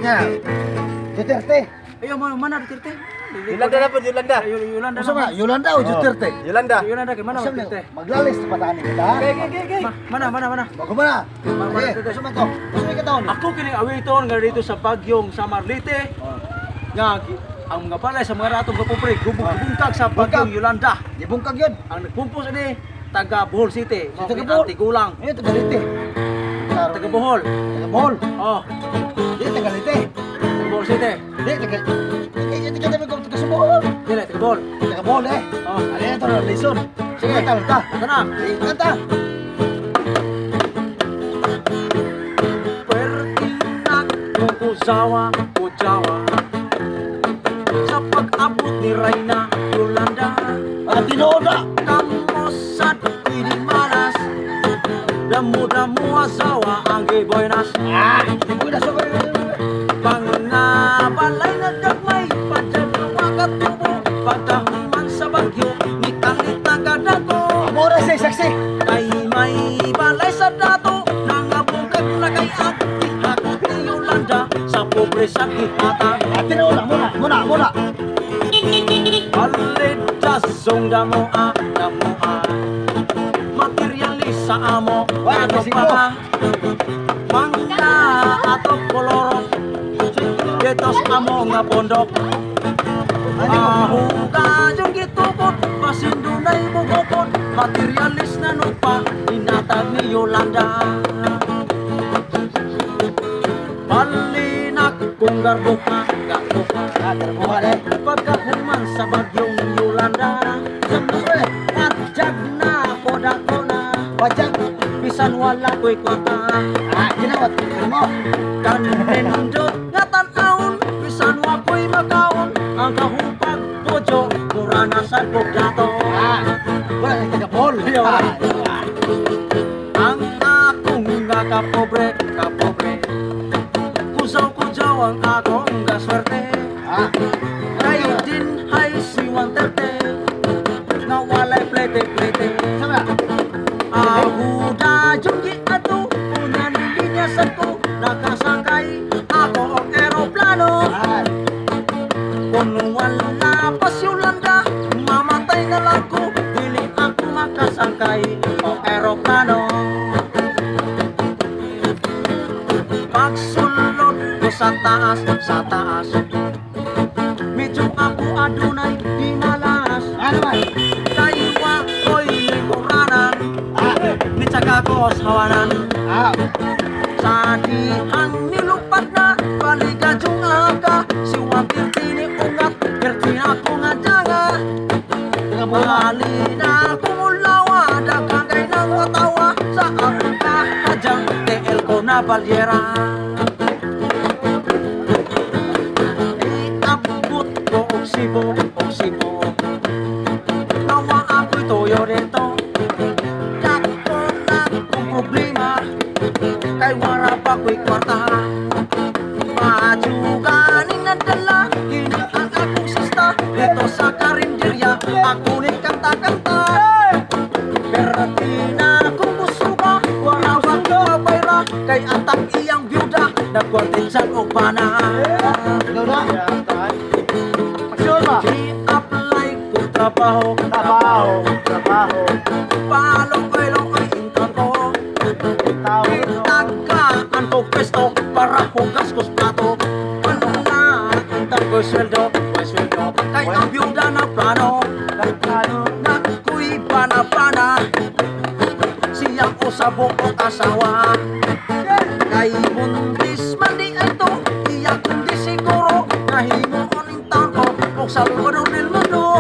Nya. Duterte. Ayo mana Duterte? Yolanda na po, Yolanda. Yolanda. Masa ba? Yolanda o Duterte? Yolanda. Yolanda gimana Duterte? Maglalis sa patahan kita. Okay. Mana? Bago ba na? Sige, gusto mo to. Gusto mo ikataon. Ako kining awiton nga dito sa Bagyong Samarlite. Nga ang mga balay sa mga ratong kapobre gubungkag sa Bagyong Yolanda. Di bungkag yun. Ang nagpumpos ini taga Bohol City, Si taga mga Bohol. Antigulang. Ini Tagalite. Taga Bohol. Taga Bohol. Oh, Di Tagalite. taga Bohol City. Di Taga taga Bohol. Dili taga Bohol. Taga Bohol eh. Oh, Ano yan ito na lison. Sige, kanta. ito na. Kanta. Pertinak Kukuzawa Kujawa sa pag-abot ni Reyna Yolanda. Tinoda. Kamosat Malas Damu-damu asawa ang giboynas. Di mo na sa Pangabalay na dagmay Padalawa katubo Pagkahuman sa bagyo Nikalit na kadago Amora say saksi. Kay may balay sa dato Nangabungkag na kay at Ihakot ni Yolanda Sa pobre sa kitata Tinoda muna. Alid jasong damo Materialis sa amo Wala, Ano kasi pa Mangga ato kolorong Getos amo nga pondok Ahuga yung gitukot Pasindunay bugokot Materialis na nupa Inatag ni Yolanda Balinak kung garbuka Garbuka Pagkahuman sa bagyong Yolanda Padjag na kodako na Pajak. Bisan wala ko'y kota Ginawat mo. Kanindot nga tan-aon Bisan wa ko'y makaon Ang kahupag tujo Mura na sa pugdato Wala kang taga Bohol. Ang akong nga kapobre Kusaw-kusaw ang akong gaswerte Kay din hay si Wanterte Nga walay plete-plete Sama. Ahuda yung giato Unan linya sa to Nakasakay ako ang aeroplano Kung wala pa si Yolanda Mamatay na lang ko Dili ako makasakay ang aeroplano Pagsulod ko sa taas Medyo ako adunay di malas Ano man? Kaiwa ko'y lingkuranan Nitsaga ko sa hawanan Sa dihang nilupad na Baliga yung aga Si Wapirti ni ungat Pirti ako nga danga Bali na kumulawa Dagagay ng watawa Sa akong kahajang TL ko na balyera Iabot ko og sibo Nawa ako'y toyo dito Dako na kong problema Kay wala pa ko'y kwarta Pajuganin na dala Kini ang akong sista Dito sa karinderya Ako ni kanta-kanta Perti na kung gusto ka Wala wag ka bayra Kay atang iyang byuda Nagkwartin sa upana Tinoda. Aksyon ba? I-apply kong trabaho Palong-palong income ko Itagaan ko pwesto Para hugas ko plato Wala Itang ko sweldo Kay ang byuda na plano Nakuy bana-bana Siyang usabok o asawa Kay buntis man di ito Iya kundi siguro Nahimo oning tango Kung sa lugar del mundo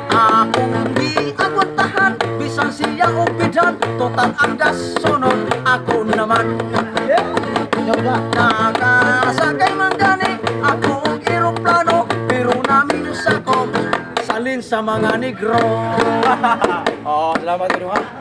Akong di aguntahan Bisan siya o bidan Total ang sunod Ako naman Tinoda. Nakasakay man gani Ako ang aeroplano Pero namin sa ko Salin sa mga negro. Oh, salamat din ha.